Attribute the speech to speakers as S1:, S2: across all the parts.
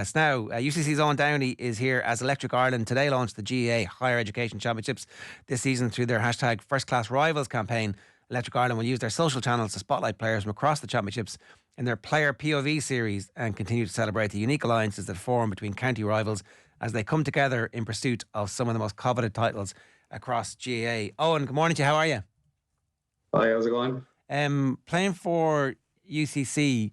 S1: Now, UCC's Owen Downey is here as Electric Ireland today launched the GAA Higher Education Championships this season through their hashtag First Class Rivals campaign. Electric Ireland will use their social channels to spotlight players from across the championships in their Player POV series and continue to celebrate the unique alliances that form between county rivals as they come together in pursuit of some of the most coveted titles across GAA. Owen, good morning to you. How are you?
S2: Hi, how's it going?
S1: Playing for UCC,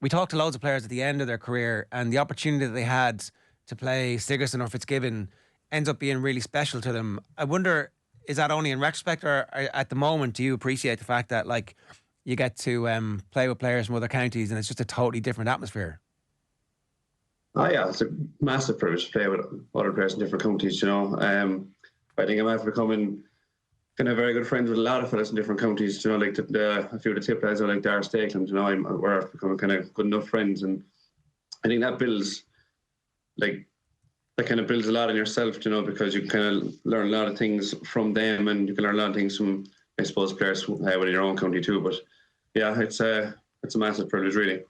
S1: we talked to loads of players at the end of their career, and the opportunity that they had to play Sigerson or Fitzgibbon ends up being really special to them. I wonder, is that only in retrospect, or at the moment do you appreciate the fact that you get to play with players from other counties and it's just a totally different atmosphere?
S2: Oh yeah, it's a massive privilege to play with other players in different counties, I think I'm after becoming kind of very good friends with a lot of fellas in different counties, like a few of the tip lads, like Dar Stakeland, we're becoming kind of good enough friends, and I think that builds, that kind of builds a lot in yourself, because you can kind of learn a lot of things from them, and you can learn a lot of things from, I suppose, players within your own county too. But yeah, it's a massive privilege, really.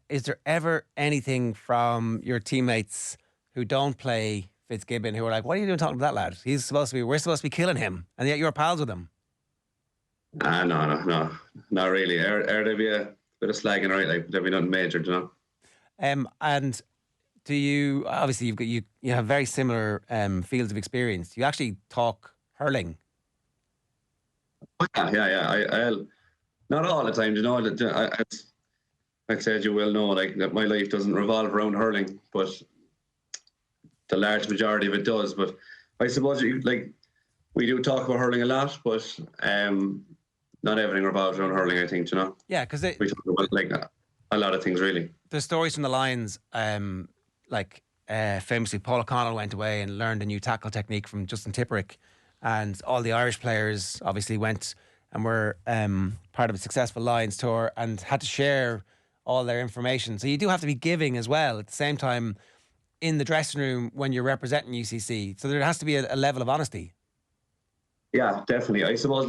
S1: Is there ever anything from your teammates who don't play Fitzgibbon who are like, what are you doing talking to that lad? We're supposed to be killing him, and yet you're pals with him?
S2: No, not really. There'd be a bit of slagging, right? There'd be nothing major,
S1: And do you, obviously you have very similar fields of experience. Do you actually talk hurling?
S2: Yeah. I'll not all the time, I'd say, as you well know, that my life doesn't revolve around hurling, but the large majority of it does. But I suppose we do talk about hurling a lot, but not everything revolves around hurling, I think,
S1: Yeah, because
S2: we talk about a lot of things, really.
S1: There's stories from the Lions, famously Paul O'Connell went away and learned a new tackle technique from Justin Tipperick, and all the Irish players obviously went and were part of a successful Lions tour and had to share all their information. So you do have to be giving as well at the same time in the dressing room when you're representing UCC. So there has to be a level of honesty.
S2: Yeah, definitely. I suppose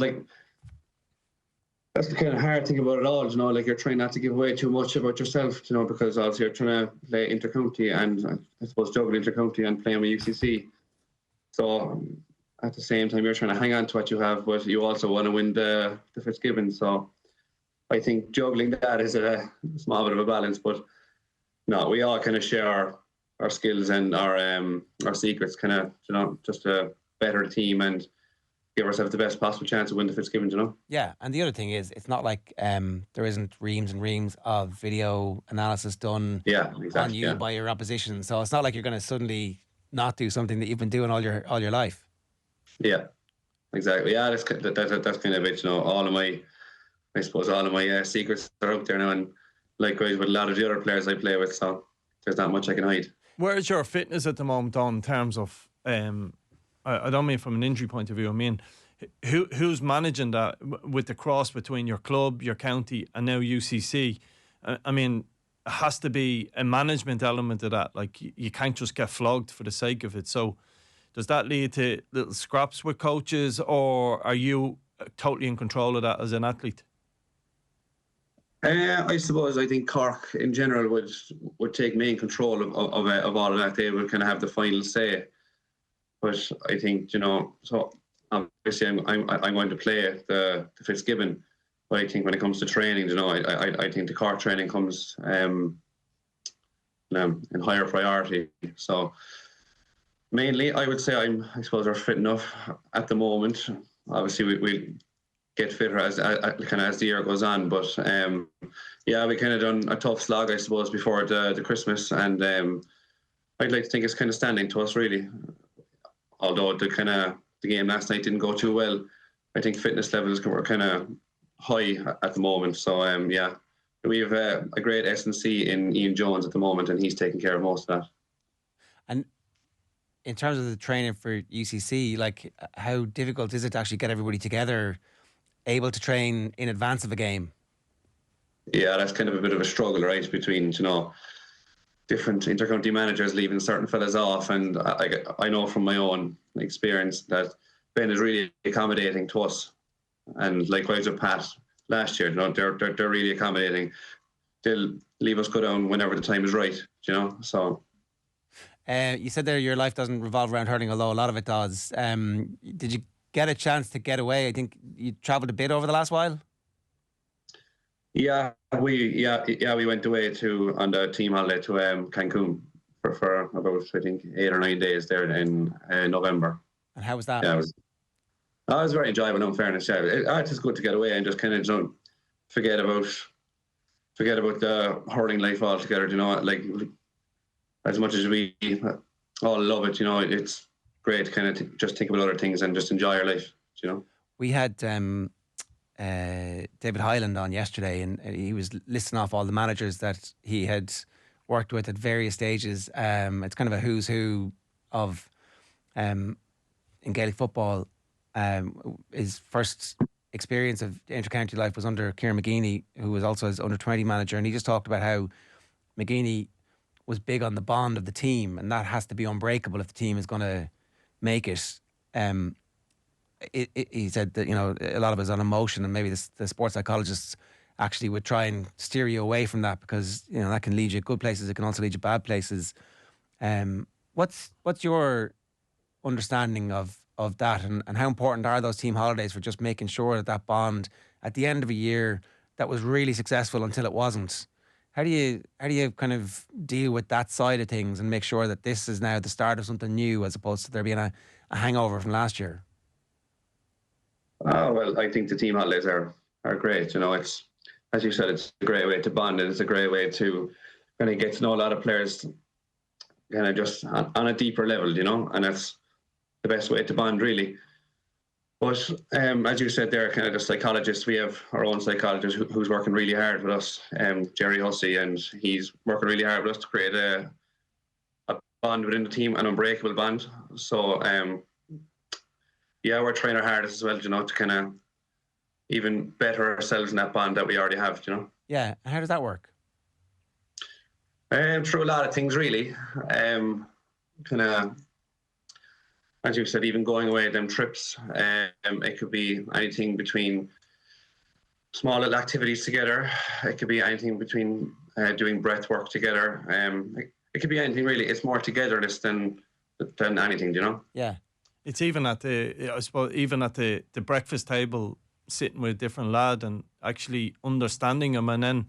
S2: that's the kind of hard thing about it all, you're trying not to give away too much about yourself, because also you're trying to play intercounty and I suppose juggle intercounty and playing with UCC. So at the same time, you're trying to hang on to what you have, but you also want to win the Fitzgibbon. So I think juggling that is a small bit of a balance, but no, we all kind of share our skills and our secrets, kind of, just to better the team and give ourselves the best possible chance to win the Fitzgibbon,
S1: Yeah, and the other thing is, it's not like there isn't reams and reams of video analysis done on you by your opposition. So it's not like you're going to suddenly not do something that you've been doing all your life.
S2: Yeah, exactly. Yeah, that's kind of it. All of my secrets are out there now, and likewise with a lot of the other players I play with. So there's not much I can hide.
S3: Where's your fitness at the moment, on in terms of? I don't mean from an injury point of view. I mean, who's managing that with the cross between your club, your county, and now UCC? I mean, it has to be a management element of that. You can't just get flogged for the sake of it. So does that lead to little scraps with coaches, or are you totally in control of that as an athlete?
S2: I suppose I think Cork in general would take main control of all of that. They would kind of have the final say. But I think, so obviously I'm going to play the Fitzgibbon. But I think when it comes to training, I think the Cork training comes in higher priority. So mainly, I would say I suppose we're fit enough at the moment. Obviously, we get fitter as the year goes on. But we kind of done a tough slog, I suppose, before the Christmas, and I'd like to think it's kind of standing to us, really. Although the game last night didn't go too well, I think fitness levels were kind of high at the moment. So we have a great S&C in Ian Jones at the moment, and he's taking care of most of that.
S1: And in terms of the training for UCC, how difficult is it to actually get everybody together, able to train in advance of a game?
S2: Yeah, that's kind of a bit of a struggle, right, between, different intercounty managers leaving certain fellas off, and I know from my own experience that Ben is really accommodating to us, and likewise with Pat last year, they're really accommodating they'll leave us go down whenever the time is right, so.
S1: You said there your life doesn't revolve around hurling, although a lot of it does. Did you get a chance to get away? I think you travelled a bit over the last while.
S2: Yeah, we went away on the team holiday to Cancun for about, I think, 8 or 9 days there in November.
S1: And how was that?
S2: Yeah, it was very enjoyable. In fairness, yeah, it's just good to get away and just kind of forget about the hurling life altogether. Like as much as we all love it, it's great to kind of just think about other things and just enjoy your life.
S1: We had David Hyland on yesterday, and he was listing off all the managers that he had worked with at various stages. It's kind of a who's who of in Gaelic football. His first experience of inter-county life was under Kieran McGeeney, who was also his under-20 manager, and he just talked about how McGeeney was big on the bond of the team, and that has to be unbreakable if the team is going to make it. He said that a lot of it is on emotion, and maybe the sports psychologists actually would try and steer you away from that, because that can lead you good places. It can also lead you bad places. What's your understanding of that, and how important are those team holidays for just making sure that bond at the end of a year that was really successful until it wasn't? How do you kind of deal with that side of things and make sure that this is now the start of something new, as opposed to there being a hangover from last year?
S2: Oh, well, I think the team holidays are great. It's, as you said, it's a great way to bond, and it's a great way to kind of get to know a lot of players kind of just on a deeper level, and that's the best way to bond, really. But as you said there, kind of the psychologists, we have our own psychologist who's working really hard with us, Jerry Hussey, and he's working really hard with us to create a bond within the team, an unbreakable bond. So, we're trying our hardest as well, to kind of even better ourselves in that bond that we already have,
S1: Yeah, and how does that work?
S2: Through a lot of things, really. Kind of, as you said, even going away them trips. It could be anything between small little activities together. It could be anything between doing breath work together. It could be anything, really. It's more togetherness than anything,
S1: Yeah.
S3: It's even at the breakfast table, sitting with a different lad and actually understanding him, and then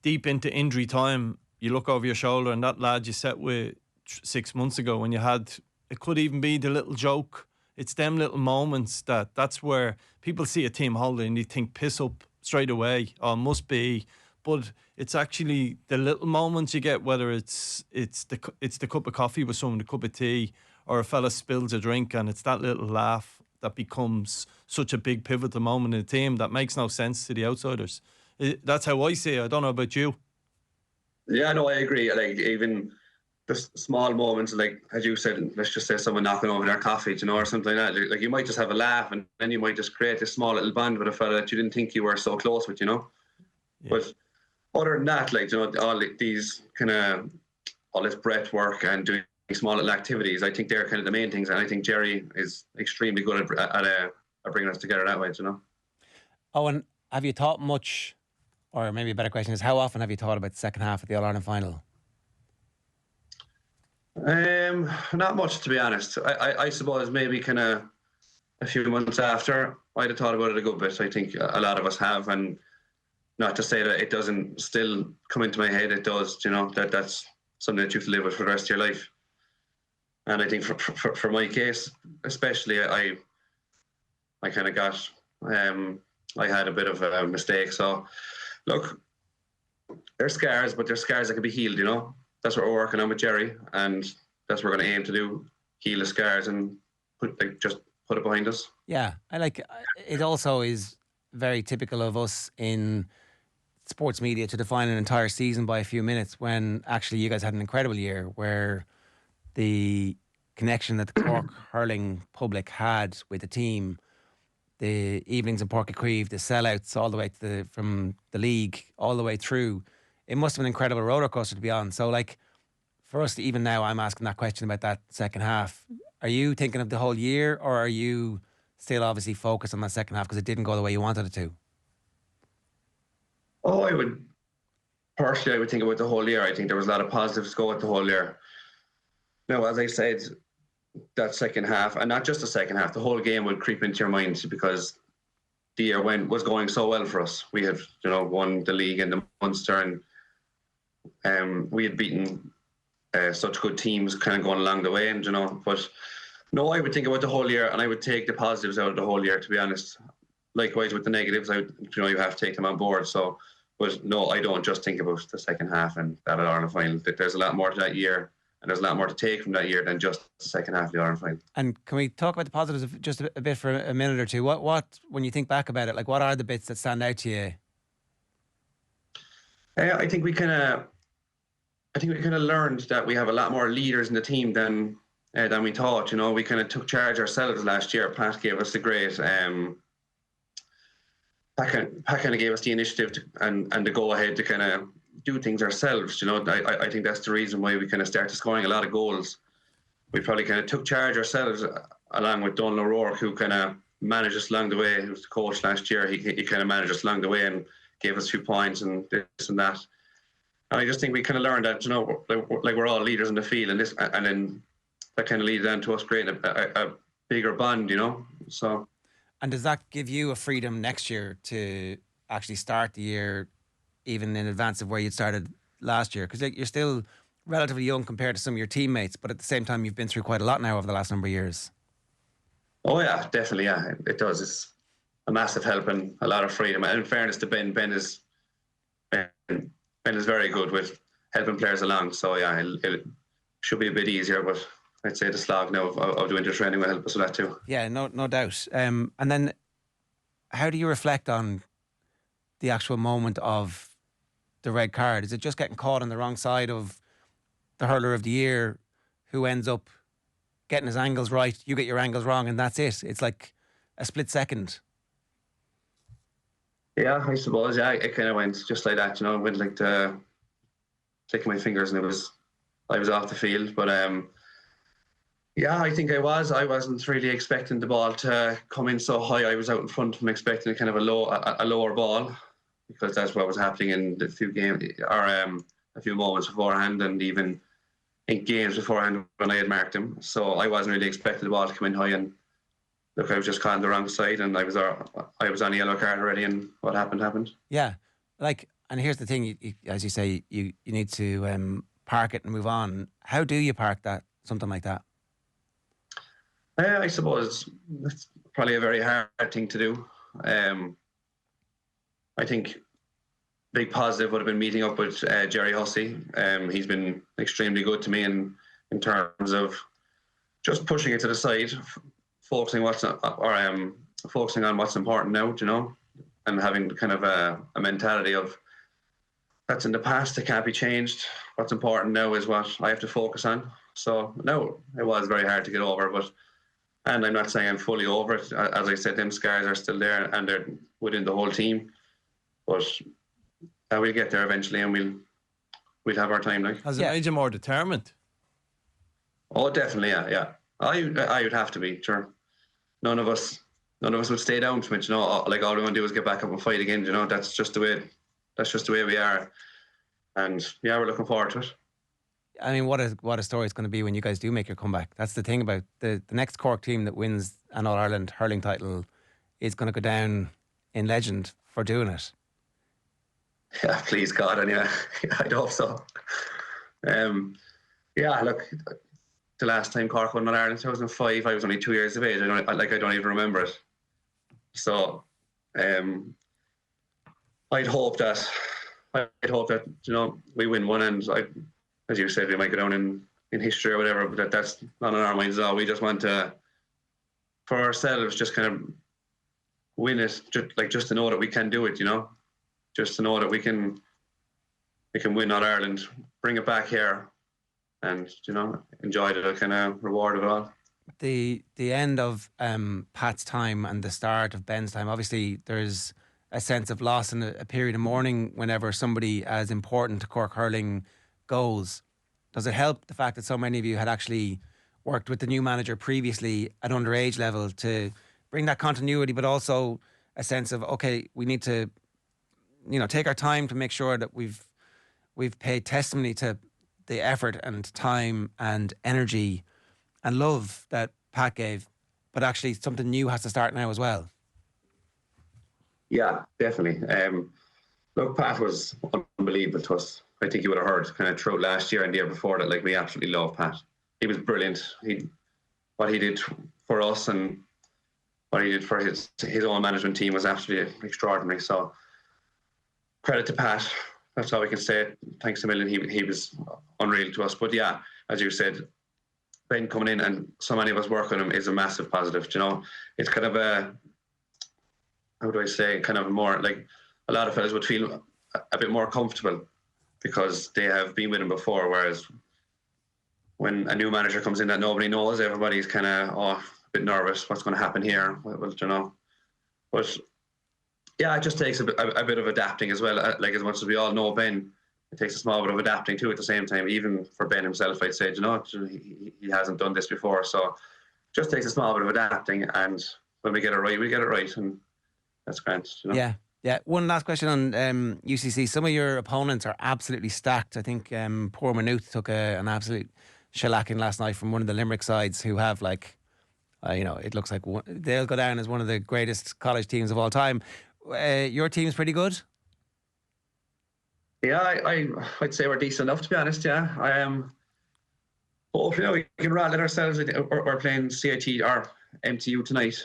S3: deep into injury time, you look over your shoulder and that lad you sat with 6 months ago when you had, it could even be the little joke. It's them little moments that's where people see a team holiday and they think piss up straight away, or must be. But it's actually the little moments you get, whether it's the cup of coffee with someone, the cup of tea, or a fella spills a drink, and it's that little laugh that becomes such a big pivotal moment in the team that makes no sense to the outsiders. That's how I see it. I don't know about you.
S2: Yeah, no, I agree. Like, even the small moments, like as you said, let's just say someone knocking over their coffee, or something like that. Like, you might just have a laugh, and then you might just create this small little bond with a fella that you didn't think you were so close with, Yeah. But other than that, like, all these kind of all this breath work and doing small little activities, I think they're kind of the main things, and I think Jerry is extremely good at bringing us together that way,
S1: Oh, and have you thought much, or maybe a better question is, how often have you thought about the second half of the All-Ireland final?
S2: Not much, to be honest. I suppose maybe kind of a few months after, I'd have thought about it a good bit. I think a lot of us have, and not to say that it doesn't still come into my head. It does, that's something that you have to live with for the rest of your life. And I think for my case, especially, I kind of got, I had a bit of a mistake. So, look, they're scars, but they're scars that can be healed, That's what we're working on with Jerry, and that's what we're going to aim to do, heal the scars and just put it behind us.
S1: Yeah, it also is very typical of us in sports media to define an entire season by a few minutes, when actually you guys had an incredible year where the connection that the Cork hurling public had with the team, the evenings in Páirc Uí Chaoimh, the sellouts all the way to from the league all the way through, it must have been an incredible roller coaster to be on. So, like, for us, even now, I'm asking that question about that second half. Are you thinking of the whole year, or are you still obviously focused on that second half because it didn't go the way you wanted it to?
S2: Oh, Personally, I would think about the whole year. I think there was a lot of positives to go with the whole year. Now, as I said, that second half, and not just the second half, the whole game would creep into your mind because the year was going so well for us. We had, won the league and the Munster, and we had beaten such good teams kind of going along the way, and but no, I would think about the whole year, and I would take the positives out of the whole year, to be honest. Likewise with the negatives, you have to take them on board. So, but no, I don't just think about the second half and that All-Ireland final. There's a lot more to that year, and there's a lot more to take from that year than just the second half of the All-Ireland final.
S1: And can we talk about the positives just a bit for a minute or two? What when you think back about it, like what are the bits that stand out to you?
S2: I think we kind of learned that we have a lot more leaders in the team than we thought. We kind of took charge ourselves last year. Pat gave us the great. Pat kind of gave us the initiative and the go ahead to kind of do things ourselves. I think that's the reason why we kind of started scoring a lot of goals. We probably kind of took charge ourselves, along with Donald O'Rourke, who kind of managed us along the way. He was the coach last year. He kind of managed us along the way and gave us a few points and this and that. And I just think we kind of learned that, like we're all leaders in the field, and then that kind of leads on to us creating a bigger bond, So.
S1: And does that give you a freedom next year to actually start the year even in advance of where you'd started last year? Because you're still relatively young compared to some of your teammates, but at the same time, you've been through quite a lot now over the last number of years.
S2: Oh, yeah, definitely, yeah. It does. It's a massive help and a lot of freedom. And in fairness to Ben is very good with helping players along. So, yeah, it should be a bit easier, but I'd say the slog now of the winter training will help us with that too.
S1: Yeah, no doubt. And then how do you reflect on the actual moment of the red card? Is it just getting caught on the wrong side of the hurler of the year who ends up getting his angles right, you get your angles wrong, and that's it? It's like a split second.
S2: Yeah, I suppose. Yeah, it kind of went just like that. It went like the clicking my fingers, and I was off the field. But yeah, I think I wasn't really expecting the ball to come in so high. I was out in front. I'm expecting kind of a lower ball, because that's what was happening in the few games or a few moments beforehand, and even in games beforehand when I had marked him. So I wasn't really expecting the ball to come in high, and look, I was just caught on the wrong side, and I was on a yellow card already, and what happened.
S1: Yeah, and here's the thing: you, as you say, you need to park it and move on. How do you park something like that?
S2: I suppose it's probably a very hard thing to do. I think big positive would have been meeting up with Jerry Hussey. He's been extremely good to me in terms of just pushing it to the side, focusing on what's important now, and having kind of a mentality of that's in the past, it can't be changed. What's important now is what I have to focus on. So no, it was very hard to get over, and I'm not saying I'm fully over it. As I said, them scars are still there, and they're within the whole team. But we'll get there eventually, and we'll have our time now.
S3: Has it made you more determined?
S2: Oh, definitely, yeah. I would have to be, sure. None of us would stay down from it. Like all we want to do is get back up and fight again. That's just the way we are, and yeah, we're looking forward to it.
S1: I mean, what a story it's going to be when you guys do make your comeback. That's the thing about the next Cork team that wins an All-Ireland hurling title is going to go down in legend for doing it.
S2: Yeah, please God, and yeah, I'd hope so. Yeah, look, the last time Cork won an Ireland in 2005, I was only 2 years of age. I don't even remember it. So, I'd hope that we win one, and as you said, we might go down in history or whatever, but that's not on our minds at all. We just want to, for ourselves, just kind of win it, just to know that we can do it, just to know that we can win All Ireland, bring it back here, and enjoy the kind of reward of it all.
S1: The end of Pat's time and the start of Ben's time, obviously there's a sense of loss and a period of mourning whenever somebody as important to Cork hurling goes. Does it help the fact that so many of you had actually worked with the new manager previously at underage level to bring that continuity, but also a sense of, okay, we need to take our time to make sure that we've we've paid testimony to the effort and time and energy and love that Pat gave, but actually something new has to start now as well.
S2: Yeah, definitely. Look, Pat was unbelievable to us. I think you would have heard kind of throughout last year and the year before that, like, we absolutely love Pat. He was brilliant. What he did for us and what he did for his own management team was absolutely extraordinary. So credit to Pat. That's all we can say. Thanks a million. He was unreal to us. But yeah, as you said, Ben coming in and so many of us work on him is a massive positive. You know, it's kind of a, how do I say, kind of more like a lot of fellas would feel a bit more comfortable because they have been with him before. Whereas when a new manager comes in that nobody knows, everybody's kind of a bit nervous. What's going to happen here? Well, you know, but yeah, it just takes a bit of adapting as well. Like, as much as we all know Ben, it takes a small bit of adapting too at the same time. Even for Ben himself, I'd say, you know, he hasn't done this before. So it just takes a small bit of adapting. And when we get it right, we get it right. And that's great. You know?
S1: Yeah. Yeah. One last question on UCC. Some of your opponents are absolutely stacked. I think poor Maynooth took an absolute shellacking last night from one of the Limerick sides who have, like, you know, it looks like they'll go down as one of the greatest college teams of all time. Your team's pretty good?
S2: Yeah, I'd say we're decent enough, to be honest. Yeah, hopefully we can rattle ourselves. We're playing CIT or MTU tonight,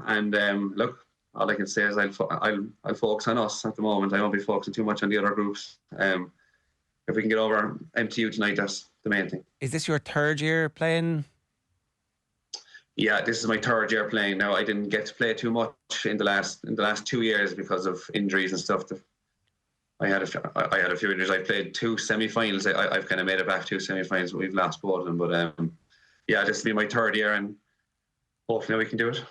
S2: and look, all I can say is I'll focus on us at the moment. I won't be focusing too much on the other groups. If we can get over MTU tonight, that's the main thing.
S1: Is this your third year playing?
S2: Yeah, this is my third year playing now. I didn't get to play too much in the last 2 years because of injuries and stuff. I had a few injuries. I played 2 semi-finals. I've kind of made it back 2 semi-finals, but we've lost both of them. But yeah, this will be my third year, and hopefully we can do it.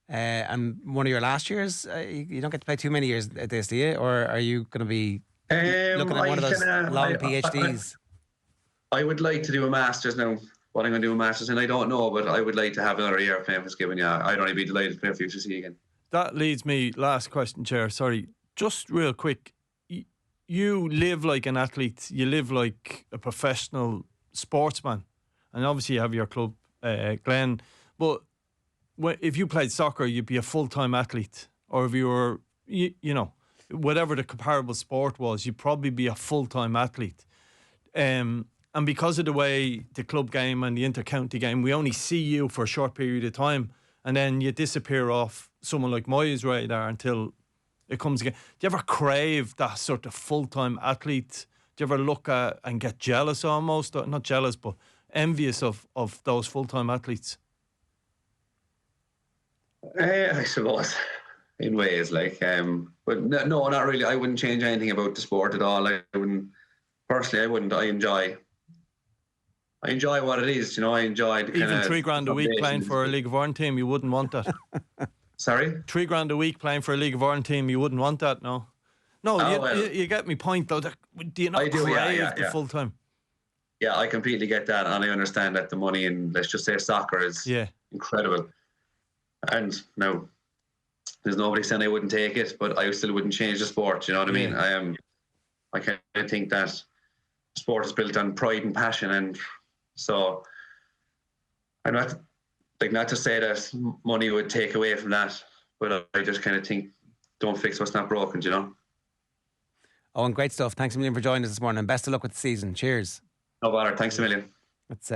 S1: And one of your last years, you don't get to play too many years at this, do you? Or are you going to be looking at one of those long PhDs?
S2: I would like to do a Masters now. What I'm going to do a Masters, and I don't know, but I would like to have another year playing Fitzgibbon. Yeah, I'd only be delighted to play for UCC again.
S3: That leads me, last question, Chair, sorry, just real quick. You live like an athlete, you live like a professional sportsman, and obviously you have your club, Glenn, but if you played soccer, you'd be a full-time athlete, or if you were, you know, whatever the comparable sport was, you'd probably be a full-time athlete. And because of the way the club game and the inter-county game, we only see you for a short period of time, and then you disappear off someone like Moya's radar until it comes again. Do you ever crave that sort of full-time athlete? Do you ever look at and get jealous almost? Not jealous, but envious of those full-time athletes?
S2: I suppose, in ways, like, but no, not really. I wouldn't change anything about the sport at all. I wouldn't. Personally, I wouldn't. I enjoy what it is. You know, I enjoy the
S3: even $3,000 a week playing for a League of Ireland team. You wouldn't want that.
S2: Sorry?
S3: $3,000 a week playing for a League of Ireland team. You wouldn't want that. No. You get me point though. Do you not crave the full time?
S2: Yeah, I completely get that, and I understand that the money in, let's just say, soccer is incredible. And now, there's nobody saying I wouldn't take it, but I still wouldn't change the sport. You know what I mean? I kind of think that sport is built on pride and passion, and so I'm not to say that money would take away from that, but I just kind of think, don't fix what's not broken, you know.
S1: Owen, great stuff. Thanks a million for joining us this morning, and best of luck with the season. Cheers.
S2: No bother. Thanks a million.
S1: That's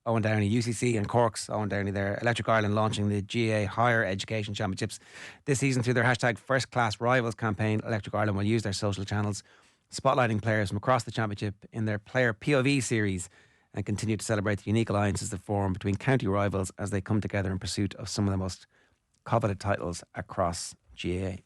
S1: Owen Downey, UCC and Cork's Owen Downey there. Electric Ireland launching the GA Higher Education Championships this season through their hashtag First Class Rivals campaign. Electric Ireland will use their social channels, spotlighting players from across the championship in their Player POV series, and continue to celebrate the unique alliances that form between county rivals as they come together in pursuit of some of the most coveted titles across GA.